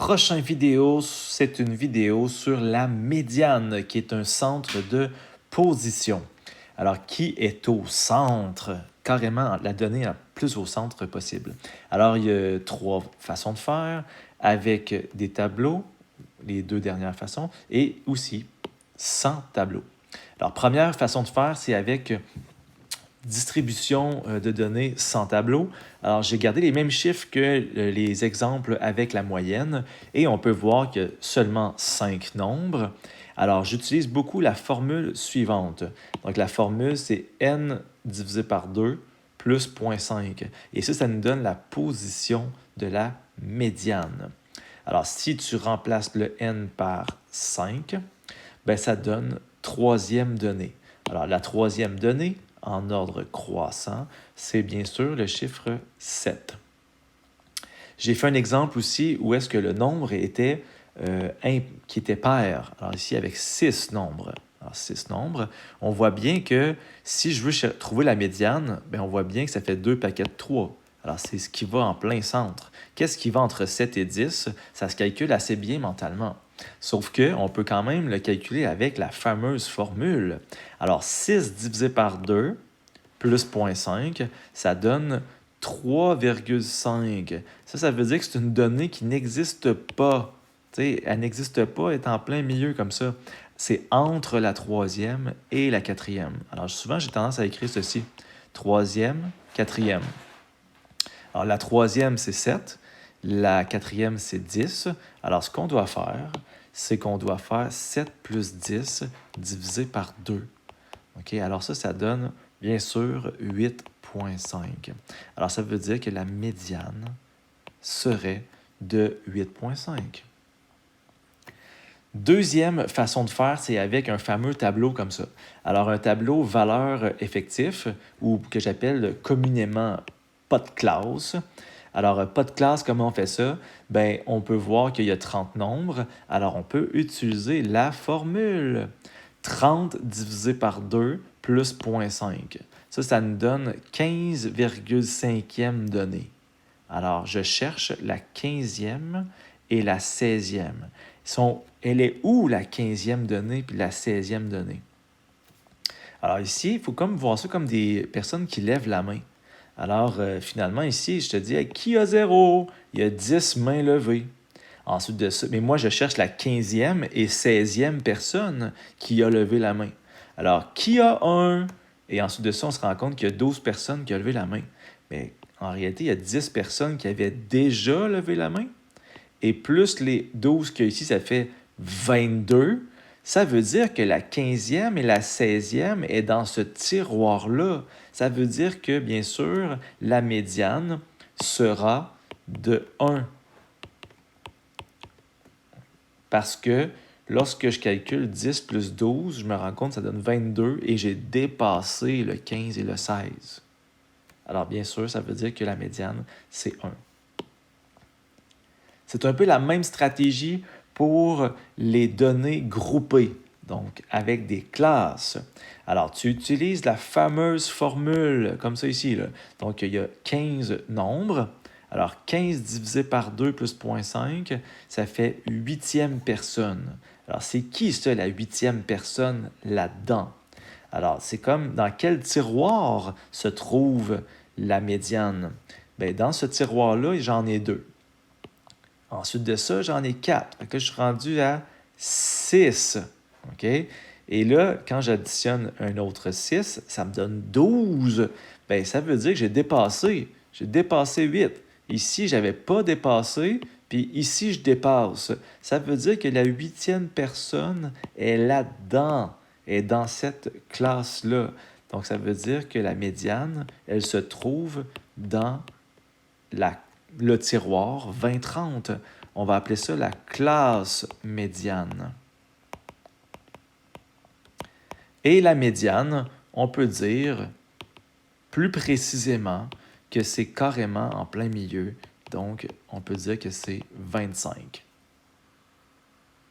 prochaine vidéo, c'est une vidéo sur la médiane, qui est un centre de position. Alors, qui est au centre? Carrément, la donnée la plus au centre possible. Alors, il y a trois façons de faire, avec des tableaux, les deux dernières façons, et aussi sans tableau. Alors, première façon de faire, c'est avec distribution de données sans tableau. Alors, j'ai gardé les mêmes chiffres que les exemples avec la moyenne et on peut voir qu'il y a seulement 5 nombres. Alors, j'utilise beaucoup la formule suivante. Donc, la formule, c'est n divisé par 2 plus 0,5. Et ça nous donne la position de la médiane. Alors, si tu remplaces le n par 5, ben, ça donne troisième donnée. Alors, la troisième donnée, en ordre croissant, c'est bien sûr le chiffre 7. J'ai fait un exemple aussi où est-ce que le nombre était, qui était pair. Alors ici, avec 6 nombres. Alors 6 nombres, on voit bien que si je veux trouver la médiane, bien, on voit bien que ça fait 2 paquets de 3. Alors c'est ce qui va en plein centre. Qu'est-ce qui va entre 7 et 10? Ça se calcule assez bien mentalement. Sauf qu'on peut quand même le calculer avec la fameuse formule. Alors, 6 divisé par 2 plus 0,5, ça donne 3,5. Ça veut dire que c'est une donnée qui n'existe pas. T'sais, elle n'existe pas, elle est en plein milieu comme ça. C'est entre la troisième et la quatrième. Alors, souvent, j'ai tendance à écrire ceci. Troisième, quatrième. Alors, la troisième, c'est 7. La quatrième, c'est 10. Alors, ce qu'on doit faire, c'est qu'on doit faire 7 plus 10 divisé par 2. OK? Alors ça donne, bien sûr, 8,5. Alors, ça veut dire que la médiane serait de 8,5. Deuxième façon de faire, c'est avec un fameux tableau comme ça. Alors, un tableau valeur effectif, ou que j'appelle communément pas de classe. Alors, pas de classe, comment on fait ça? Bien, on peut voir qu'il y a 30 nombres. Alors, on peut utiliser la formule. 30 divisé par 2 plus 0,5. Ça nous donne 15,5e donnée. Alors, je cherche la 15e et la 16e. Elle est où la 15e donnée puis la 16e donnée? Alors ici, il faut comme voir ça comme des personnes qui lèvent la main. Alors, finalement, ici, je te dis, qui a 0? Il y a 10 mains levées. Ensuite de ça, mais moi, je cherche la 15e et 16e personne qui a levé la main. Alors, qui a 1? Et ensuite de ça, on se rend compte qu'il y a 12 personnes qui ont levé la main. Mais en réalité, il y a 10 personnes qui avaient déjà levé la main. Et plus les 12 qu'il y a ici, ça fait 22. Ça veut dire que la 15e et la 16e est dans ce tiroir-là. Ça veut dire que, bien sûr, la médiane sera de 1. Parce que lorsque je calcule 10 plus 12, je me rends compte que ça donne 22 et j'ai dépassé le 15 et le 16. Alors, bien sûr, ça veut dire que la médiane, c'est 1. C'est un peu la même stratégie pour les données groupées, donc avec des classes. Alors, tu utilises la fameuse formule, comme ça ici. Là. Donc, il y a 15 nombres. Alors, 15 divisé par 2 plus 0,5, ça fait 8e personne. Alors, c'est qui ça, la 8e personne là-dedans? Alors, c'est comme dans quel tiroir se trouve la médiane? Bien, dans ce tiroir-là, j'en ai 2. Ensuite de ça, j'en ai 4. Fait que là, je suis rendu à 6. OK? Et là, quand j'additionne un autre 6, ça me donne 12. Bien, ça veut dire que j'ai dépassé. J'ai dépassé 8. Ici, je n'avais pas dépassé, puis ici, je dépasse. Ça veut dire que la 8e personne est là-dedans, est dans cette classe-là. Donc, ça veut dire que la médiane, elle se trouve dans le tiroir 20-30. On va appeler ça la classe médiane. Et la médiane, on peut dire plus précisément que c'est carrément en plein milieu. Donc, on peut dire que c'est 25.